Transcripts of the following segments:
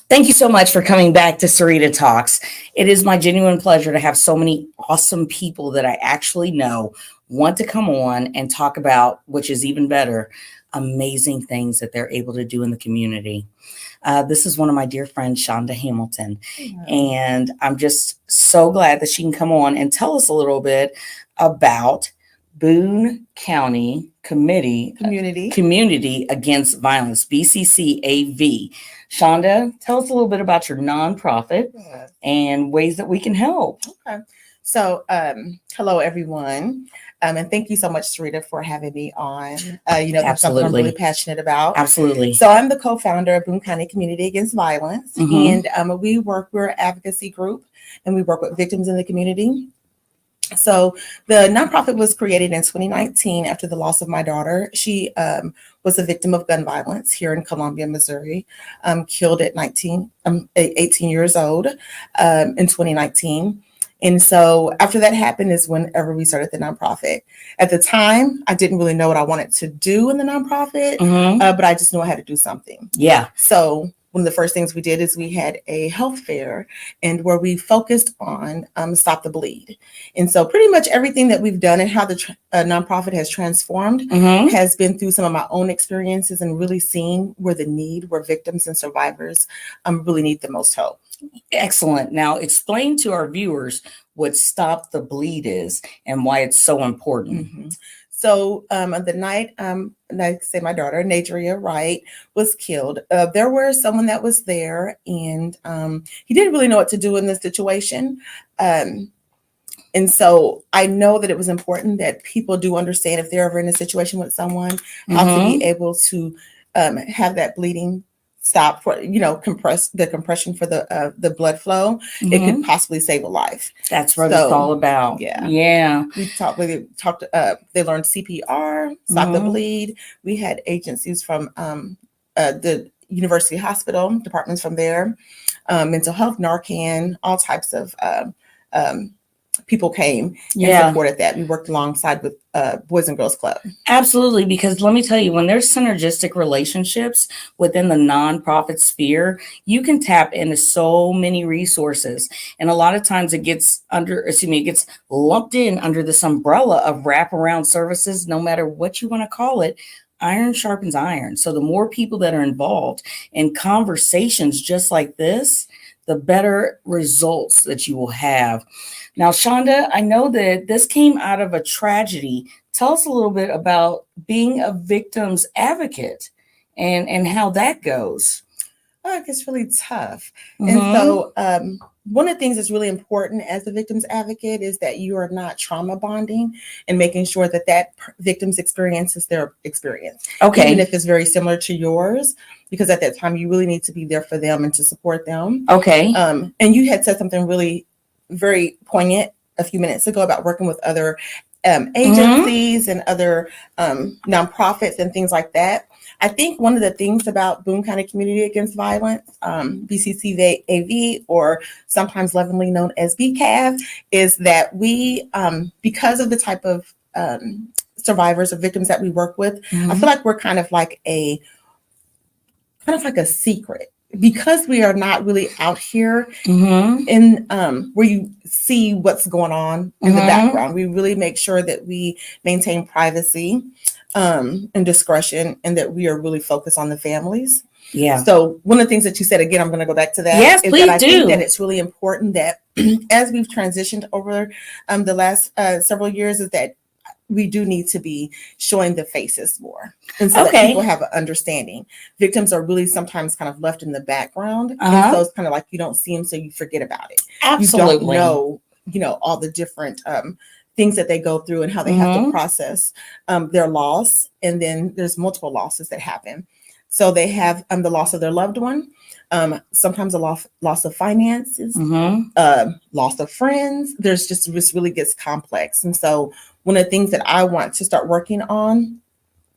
Thank you so much for coming back to Sarita Talks. It is my genuine pleasure to have so many awesome people that I actually know want to come on and talk about, which is even better, amazing things that they're able to do in the community. This is one of my dear friends, Shaunda Hamilton, and I'm just so glad that she can come on and tell us a little bit about Boone County Community Against Violence, BCCAV. Shaunda, tell us a little bit about your nonprofit and ways that we can help. Okay. So, hello, everyone. And thank you so much, Sarita, for having me on. That's something I'm really passionate about. Absolutely. So I'm the co-founder of Boone County Community Against Violence. Mhm. And we're an advocacy group, and we work with victims in the community. So the nonprofit was created in 2019 after the loss of my daughter. She was a victim of gun violence here in Columbia, Missouri, killed at 18 years old in 2019. And so after that happened is whenever we started the nonprofit. At the time, I didn't really know what I wanted to do in the nonprofit, but I just knew I had to do something. Yeah. So one of the first things we did is we had a health fair and where we focused on Stop the Bleed. And so pretty much everything that we've done and how the nonprofit has transformed has been through some of my own experiences and really seeing where victims and survivors really need the most help. Excellent. Now explain to our viewers what Stop the Bleed is and why it's so important. So the night, like say my daughter, Nadria Wright, was killed, there was someone that was there and he didn't really know what to do in this situation. And so I know that it was important that people do understand if they're ever in a situation with someone, how to be able to have that bleeding stop for, compress the compression for the blood flow. It could possibly save a life. That's what it's all about. Yeah. They learned CPR, Stop the Bleed. We had agencies from the University Hospital, departments from there, mental health, Narcan, all types of people came and supported that. We worked alongside with Boys and Girls Club. Absolutely, because let me tell you, when there's synergistic relationships within the nonprofit sphere, you can tap into so many resources. And a lot of times it gets lumped in under this umbrella of wraparound services, no matter what you want to call it. Iron sharpens iron. So the more people that are involved in conversations just like this, the better results that you will have. Now, Shaunda, I know that this came out of a tragedy. Tell us a little bit about being a victim's advocate and how that goes. It's really tough. And so one of the things that's really important as a victim's advocate is that you are not trauma bonding and making sure that victim's experience is their experience. Okay. Even if it's very similar to yours, because at that time you really need to be there for them and to support them. Okay. And you had said something really very poignant a few minutes ago about working with other agencies and other nonprofits and things like that. I think one of the things about Boone County Community Against Violence, BCCAV, or sometimes lovingly known as BCCAV, is that we, because of the type of survivors or victims that we work with, I feel like we're kind of like a secret. Because we are not really out here in where you see what's going on in the background, we really make sure that we maintain privacy and discretion, and that we are really focused on the families. Yeah. So one of the things that you said, again, I'm going to go back to that. Yes, please I do. think that it's really important that as we've transitioned over the last several years, is that we do need to be showing the faces more. And so that people have an understanding. Victims are really sometimes kind of left in the background. And so it's kind of like you don't see them, so you forget about it. Absolutely. You don't know, all the different things that they go through and how they have to process their loss. And then there's multiple losses that happen. So they have the loss of their loved one, sometimes a loss of finances, loss of friends. This really gets complex. And so one of the things that I want to start working on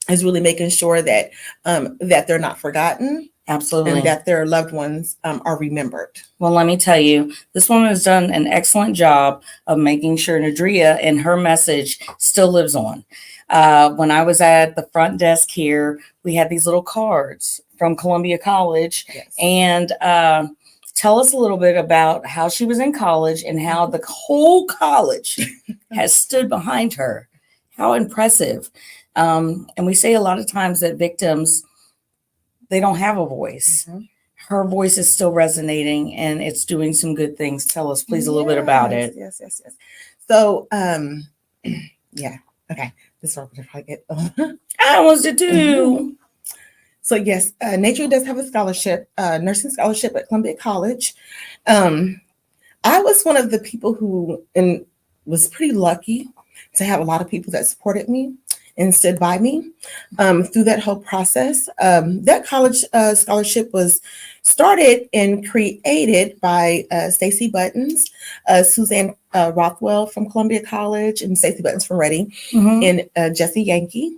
is really making sure that that they're not forgotten. Absolutely. And that their loved ones are remembered. Well, let me tell you, this woman has done an excellent job of making sure Nadria and her message still lives on. When I was at the front desk here, we had these little cards from Columbia College. Yes. And tell us a little bit about how she was in college and how the whole college has stood behind her. How impressive. And we say a lot of times that victims, they don't have a voice. Mm-hmm. Her voice is still resonating and it's doing some good things. Tell us, please, a little bit about it. Yes. So, yeah. Okay. This is where we're going to get. I almost did too. So yes, Nature does have a scholarship, nursing scholarship at Columbia College. I was one of the people who was pretty lucky to have a lot of people that supported me and stood by me through that whole process. That college scholarship was started and created by Stacey Buttons, Suzanne Rothwell from Columbia College, and Stacey Buttons from Reading, and Jesse Yankee.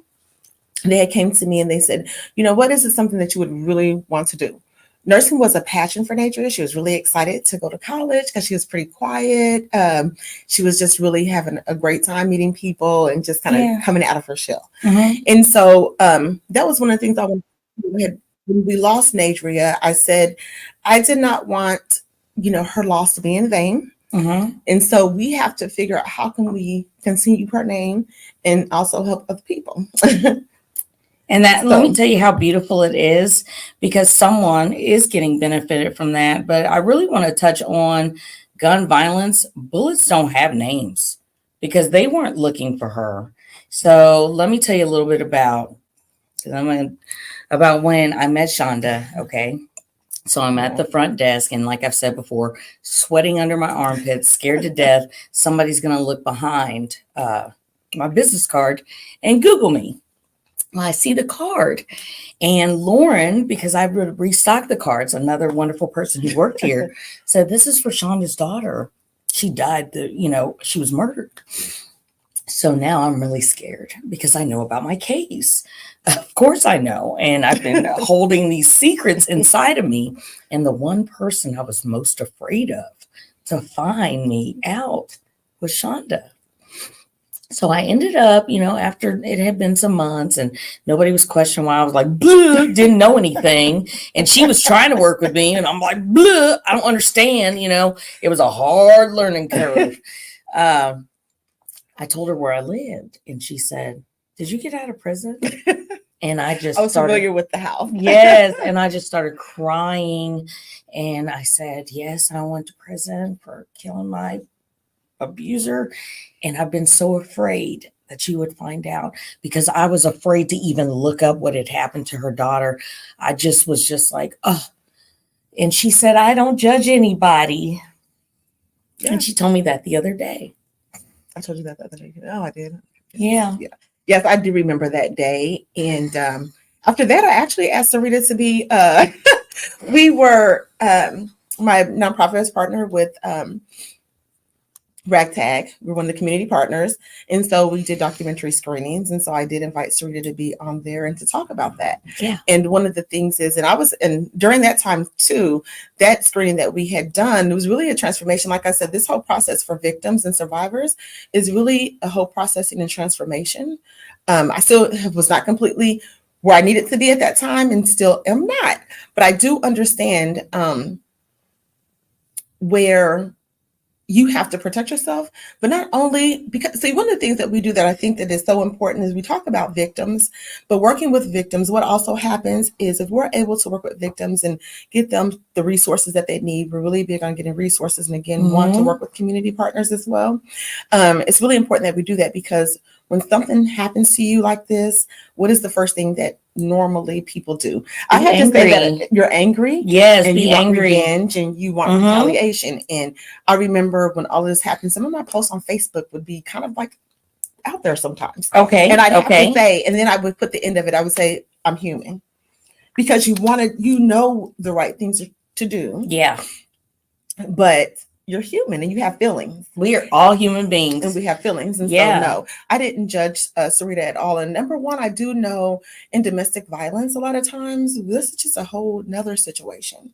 They had came to me and they said, you know, what is it something that you would really want to do? Nursing was a passion for Nature. She was really excited to go to college because she was pretty quiet. She was just really having a great time meeting people and just kind of coming out of her shell. And so that was one of the things I wanted to do. When we lost Nadria, I said, I did not want, you know, her loss to be in vain. And so we have to figure out how can we continue her name and also help other people. And that, let me tell you how beautiful it is, because someone is getting benefited from that. But I really want to touch on gun violence. Bullets don't have names because they weren't looking for her. So let me tell you a little bit about when I met Shaunda. Okay. So I'm at the front desk, and like I've said before, sweating under my armpits, scared to death. Somebody's going to look behind my business card and Google me. Well, I see the card, and Lauren, because I restocked the cards, another wonderful person who worked here, said, this is for Shaunda's daughter. She died, she was murdered. So now I'm really scared because I know about my case. Of course I know. And I've been holding these secrets inside of me. And the one person I was most afraid of to find me out was Shaunda. So I ended up, after it had been some months and nobody was questioning why, I was like, bleh, didn't know anything. And she was trying to work with me and I'm like, bleh, I don't understand. It was a hard learning curve. I told her where I lived and she said, did you get out of prison? And I was familiar with the house. Yes. And I just started crying. And I said, yes, I went to prison for killing my abuser. And I've been so afraid that you would find out because I was afraid to even look up what had happened to her daughter. I was just like, oh. And she said, I don't judge anybody. Yeah. And she told me that the other day. I told you that the other day. Oh, I did. Yeah. Yes, I do remember that day. And after that, I actually asked Sarita to be, we were, my nonprofit is partnered with Ragtag. We're one of the community partners. And so we did documentary screenings. And so I did invite Sarita to be on there and to talk about that. Yeah. And one of the things is, and during that time too, that screening that we had done, it was really a transformation. Like I said, this whole process for victims and survivors is really a whole processing and transformation. I still was not completely where I needed to be at that time and still am not, but I do understand where you have to protect yourself, but not only because, see, one of the things that we do that I think that is so important is we talk about victims, but working with victims, what also happens is if we're able to work with victims and get them the resources that they need, we're really big on getting resources and again, want to work with community partners as well. It's really important that we do that because when something happens to you like this, what is the first thing that normally people do? I have to say that you're angry. Yes, and you want angry. revenge and you want retaliation. And I remember when all of this happened, some of my posts on Facebook would be kind of like out there sometimes. Okay. And I'd have to say, and then I would put the end of it, I would say, I'm human. Because you the right things to do. Yeah. But you're human and you have feelings. We are all human beings. And we have feelings. And so, no, I didn't judge Sarita at all. And number one, I do know in domestic violence, a lot of times, this is just a whole nother situation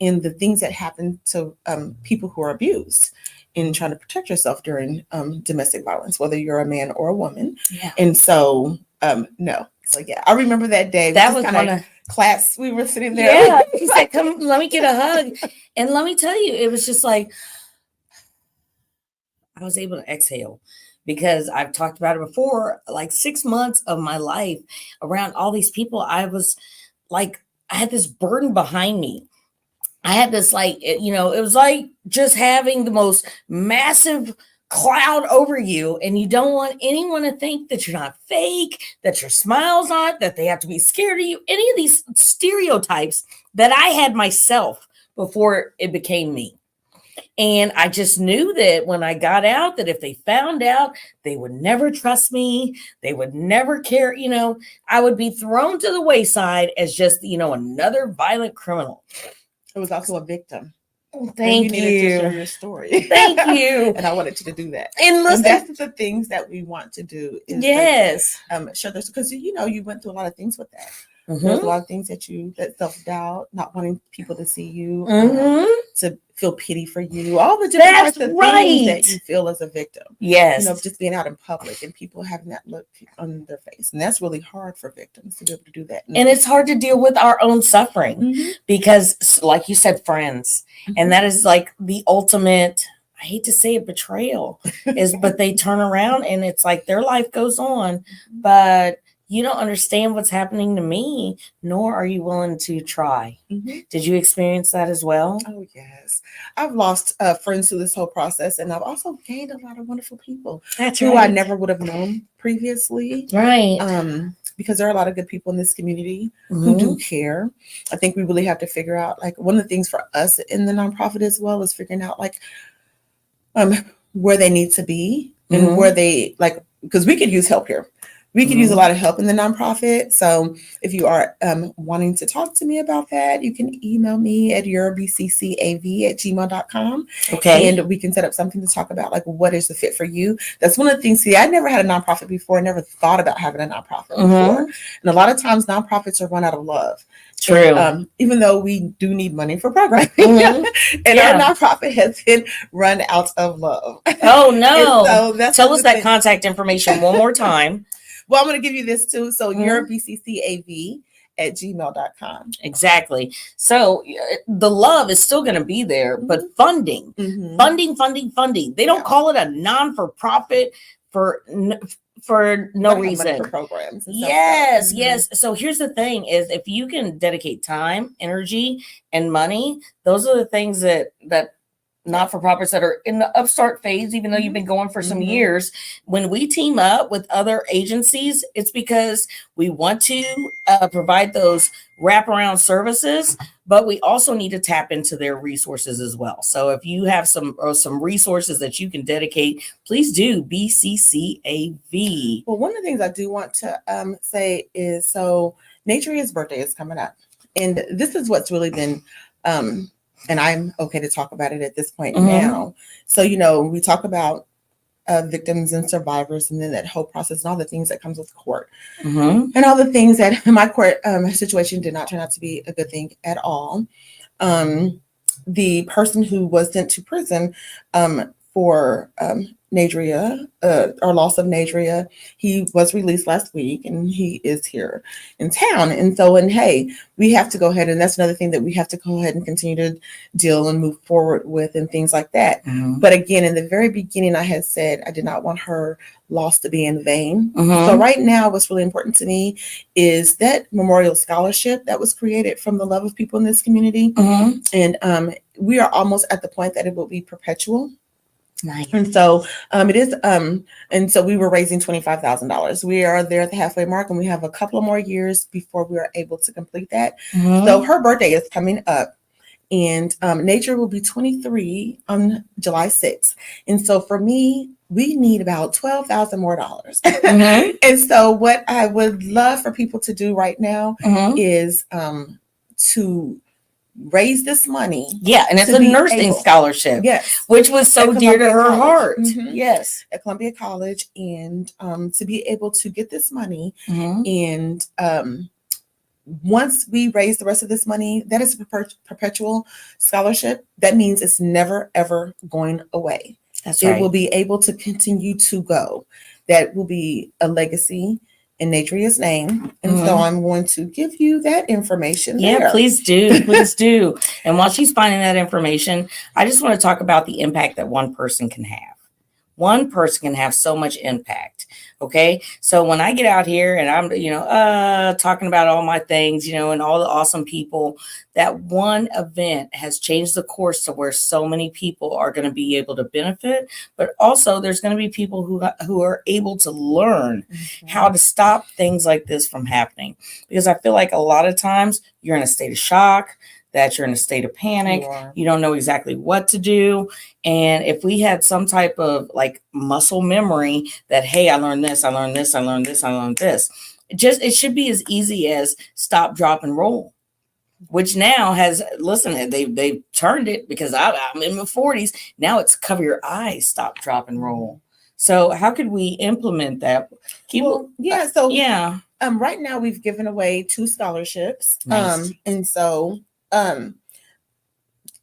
in the things that happen to people who are abused in trying to protect yourself during domestic violence, whether you're a man or a woman. Yeah. And so, no, So yeah, I remember that day. That was one of class. We were sitting there. Yeah, he said, "Come, let me get a hug." And let me tell you, it was just like I was able to exhale because I've talked about it before. Like 6 months of my life around all these people, I was like, I had this burden behind me. I had this it was like just having the most massive cloud over you, and you don't want anyone to think that you're not fake, that your smile's not, that they have to be scared of you. Any of these stereotypes that I had myself before it became me. And I just knew that when I got out, that if they found out, they would never trust me. They would never care. I would be thrown to the wayside as just, another violent criminal. It was also a victim. Thank you. Needed to share your story. Thank you. And I wanted you to do that. And listen, that's the things that we want to do. Is yes. Share this because you went through a lot of things with that. Mm-hmm. There's a lot of things that self-doubt, not wanting people to see you, to feel pity for you, all the different types of things that you feel as a victim. Yes. Just being out in public and people having that look on their face. And that's really hard for victims to be able to do that. And it's hard to deal with our own suffering because, like you said, friends, and that is like the ultimate, I hate to say it, betrayal but they turn around and it's like their life goes on, but you don't understand what's happening to me, nor are you willing to try. Did you experience that as well? Oh, yes. I've lost friends through this whole process, and I've also gained a lot of wonderful people who I never would have known previously. Right. Because there are a lot of good people in this community who do care. I think we really have to figure out, one of the things for us in the nonprofit as well is figuring out, where they need to be and where they, because we could use help here. We could use a lot of help in the nonprofit. So if you are wanting to talk to me about that, you can email me at yourbccav@gmail.com. Okay. And we can set up something to talk about, what is the fit for you. That's one of the things. See, I never had a nonprofit before. I never thought about having a nonprofit before. And a lot of times nonprofits are run out of love. True. And, even though we do need money for programming. And our nonprofit has been run out of love. Oh, no. So Tell us that contact information one more time. Well, I'm going to give you this too. So your BCCAV@gmail.com. Exactly. So the love is still going to be there, but funding. They don't call it a non-for-profit for no reason. For programs. Yes, yes. So here's the thing is if you can dedicate time, energy, and money, those are the things that not-for-profits that are in the upstart phase, even though you've been going for some years, when we team up with other agencies, it's because we want to provide those wraparound services, but we also need to tap into their resources as well. So if you have some resources that you can dedicate, please do BCCAV. Well, one of the things I do want to say is, so Naturia's birthday is coming up, and this is what's really been and I'm okay to talk about it at this point now. So, we talk about victims and survivors, and then that whole process and all the things that comes with court, and all the things that my court situation did not turn out to be a good thing at all. The person who was sent to prison for Nadria, or loss of Nadria, he was released last week and he is here in town. And so, we have to go ahead, and that's another thing that we have to go ahead and continue to deal and move forward with and things like that. But again, in the very beginning, I had said I did not want her loss to be in vain. So right now, what's really important to me is that memorial scholarship that was created from the love of people in this community. And we are almost at the point that it will be perpetual. Nice. And so it is, and so we were raising $25,000. We are there at the halfway mark, and we have a couple of more years before we are able to complete that. So her birthday is coming up, and Nature will be 23 on July 6th. And so for me, we need about $12,000 more dollars. And so what I would love for people to do right now is to raise this money. Yeah, and it's a nursing scholarship. Yes. Which was so dear to her heart. Yes. At Columbia College, and to be able to get this money. And once we raise the rest of this money, that is a perpetual scholarship. That means it's never, ever going away. That's right. It will be able to continue to go. That will be a legacy in Nadria's name. And so I'm going to give you that information Yeah, there. please do. Please do. And while she's finding that information, I just want to talk about the impact that one person can have. One person can have so much impact. Okay. So when I get out here and I'm, talking about all my things, and all the awesome people, that one event has changed the course to where so many people are going to be able to benefit, but also there's going to be people who are able to learn how to stop things like this from happening. Because I feel like a lot of times you're in a state of shock, that you're in a state of panic. You don't know exactly what to do. And if we had some type of like muscle memory that, hey, I learned this, I learned this, I learned this, I learned this. It should be as easy as stop, drop, and roll, which now has, listen, they've turned it because I'm in my 40s. Now it's cover your eyes, stop, drop, and roll. So how could we implement that? Right now we've given away 2 scholarships. Nice. And so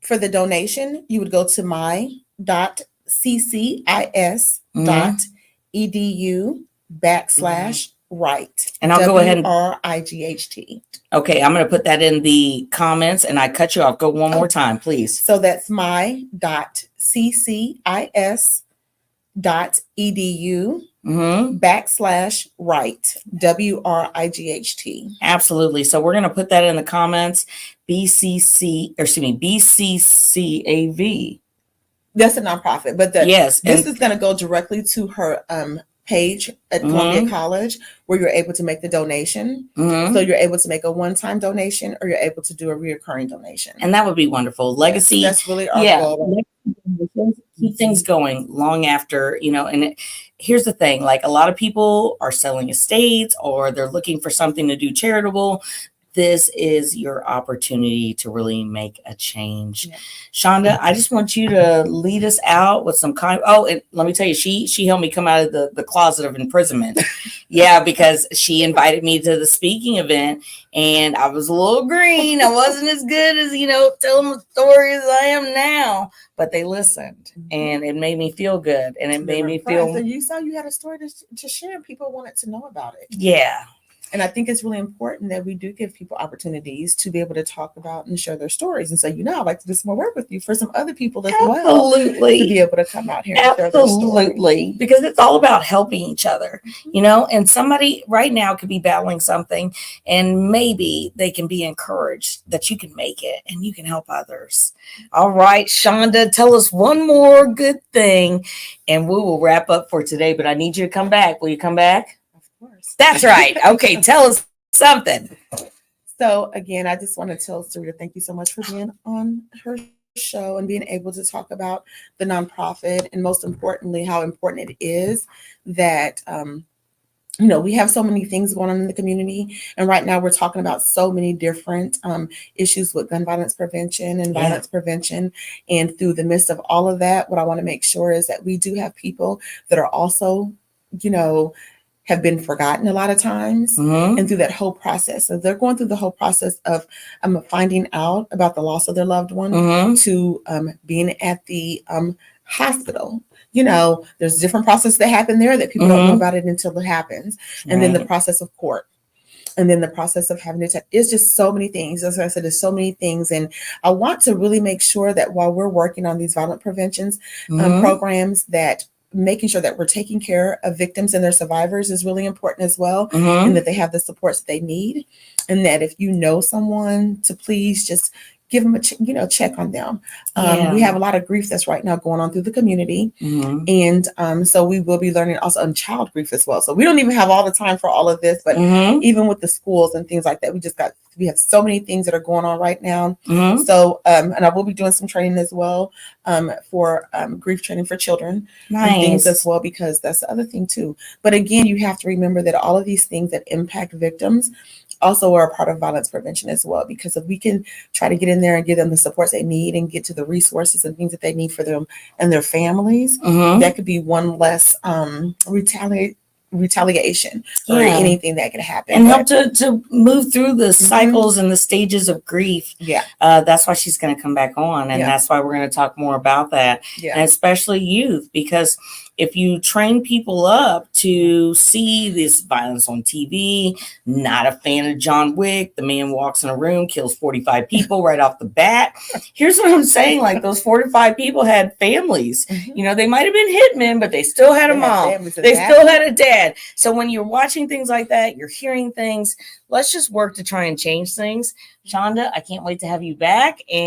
for the donation, you would go to my.ccis.edu/right. And I'll go ahead and WRIGHT. Okay, I'm going to put that in the comments, and I cut you off. Go one more time, please. So that's my.ccis.edu /right. WRIGHT. Absolutely. So we're going to put that in the comments. BCCAV. That's a nonprofit, but yes, this is going to go directly to her page at Columbia College, where you're able to make the donation. So you're able to make a one-time donation, or you're able to do a reoccurring donation. And that would be wonderful. Legacy. That's really our goal. Keep things going long after, and here's the thing, like a lot of people are selling estates or they're looking for something to do charitable. This is your opportunity to really make a change. Yeah. Shaunda, I just want you to lead us out with some kind. Oh, and let me tell you, she helped me come out of the closet of imprisonment. Yeah, because she invited me to the speaking event, and I was a little green. I wasn't as good as, telling the story as I am now, but they listened, and it made me feel good, and it made me feel. And you saw you had a story to share, and people wanted to know about it. Yeah. And I think it's really important that we do give people opportunities to be able to talk about and share their stories. And so, I'd like to do some more work with you for some other people as well. Absolutely. To be able to come out here and share their story. Because it's all about helping each other, and somebody right now could be battling something, and maybe they can be encouraged that you can make it and you can help others. All right, Shaunda, tell us one more good thing and we will wrap up for today. But I need you to come back. Will you come back? That's right. Okay, tell us something. So again, I just want to tell Sarita, thank you so much for being on her show and being able to talk about the nonprofit, and most importantly, how important it is that we have so many things going on in the community. And right now we're talking about so many different issues with gun violence prevention and violence prevention. And through the midst of all of that, what I want to make sure is that we do have people that are also, have been forgotten a lot of times, and through that whole process. So they're going through the whole process of finding out about the loss of their loved one to being at the hospital. There's different processes that happen there that people don't know about it until it happens. And then the process of court. And then the process of having to, it's just so many things. As I said, there's so many things. And I want to really make sure that while we're working on these violent preventions programs, that making sure that we're taking care of victims and their survivors is really important as well, and that they have the supports that they need, and that if you know someone, to please just give them a check on them. We have a lot of grief that's right now going on through the community, and so we will be learning also on child grief as well. So we don't even have all the time for all of this, but even with the schools and things like that, we have so many things that are going on right now. So and I will be doing some training as well for grief training for children and things as well, because that's the other thing too. But again, you have to remember that all of these things that impact victims also are a part of violence prevention as well, because if we can try to get in there and give them the supports they need and get to the resources and things that they need for them and their families, that could be one less retaliation or anything that could happen, and help to move through the cycles and the stages of grief. That's why she's going to come back on, and that's why we're going to talk more about that, and especially youth, because if you train people up to see this violence on TV, not a fan of John Wick, the man walks in a room, kills 45 people right off the bat. Here's what I'm saying, like those 45 people had families. You know, they might have been hitmen, but they still had a mom. They still had a dad. So when you're watching things like that, you're hearing things, let's just work to try and change things. Shaunda, I can't wait to have you back. And